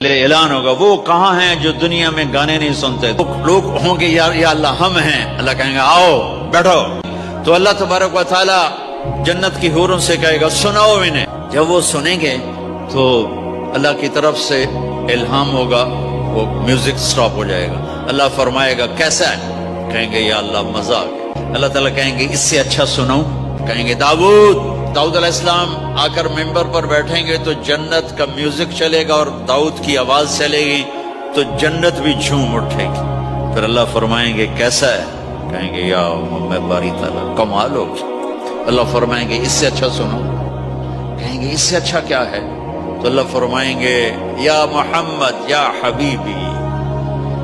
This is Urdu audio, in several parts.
اعلان ہوگا وہ کہاں ہیں جو دنیا میں گانے نہیں سنتے؟ لوگ ہوں گے یا اللہ ہم ہیں، اللہ کہیں گے آؤ بیٹھو، تو اللہ تبارک و تعالی جنت کی حوروں سے کہے گا سناؤ انہیں۔ جب وہ سنیں گے تو اللہ کی طرف سے الہام ہوگا، وہ میوزک سٹاپ ہو جائے گا، اللہ فرمائے گا کیسا ہے؟ کہیں گے یا اللہ مزہ۔ اللہ تعالیٰ کہیں گے اس سے اچھا سناؤں؟ کہیں گے داؤد علیہ السلام آ کر ممبر پر بیٹھیں گے تو جنت کا میوزک چلے گا اور داؤد کی آواز چلے گی تو جنت بھی جھوم اٹھے گی۔ پھر اللہ فرمائیں گے کیسا ہے؟ کہیں گے یا میں باری تعالیٰ کمال ہوگی۔ اللہ فرمائیں گے اس سے اچھا سنو؟ کہیں گے اس سے اچھا کیا ہے؟ تو اللہ فرمائیں گے یا محمد یا حبیبی،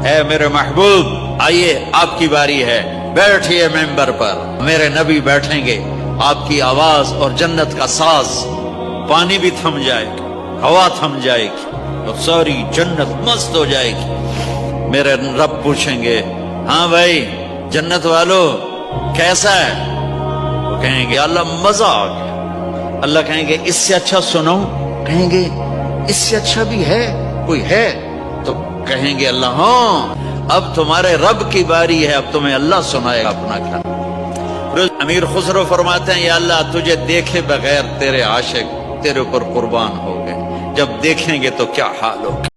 اے میرے محبوب آئیے آپ کی باری ہے، بیٹھیے ممبر پر، میرے نبی بیٹھیں گے، آپ کی آواز اور جنت کا ساز، پانی بھی تھم جائے گا، ہوا تھم جائے گی اور ساری جنت مست ہو جائے گی۔ میرے رب پوچھیں گے ہاں بھائی جنت والو کیسا ہے؟ وہ کہیں گے اللہ مزہ آ گیا۔ اللہ کہیں گے اس سے اچھا سنو؟ کہیں گے اس سے اچھا بھی ہے کوئی ہے؟ تو کہیں گے اللہ ہاں اب تمہارے رب کی باری ہے، اب تمہیں اللہ سنائے گا اپنا کھانا۔ امیر خسرو فرماتے ہیں یا اللہ تجھے دیکھے بغیر تیرے عاشق تیرے اوپر قربان ہو گئے، جب دیکھیں گے تو کیا حال ہوگا۔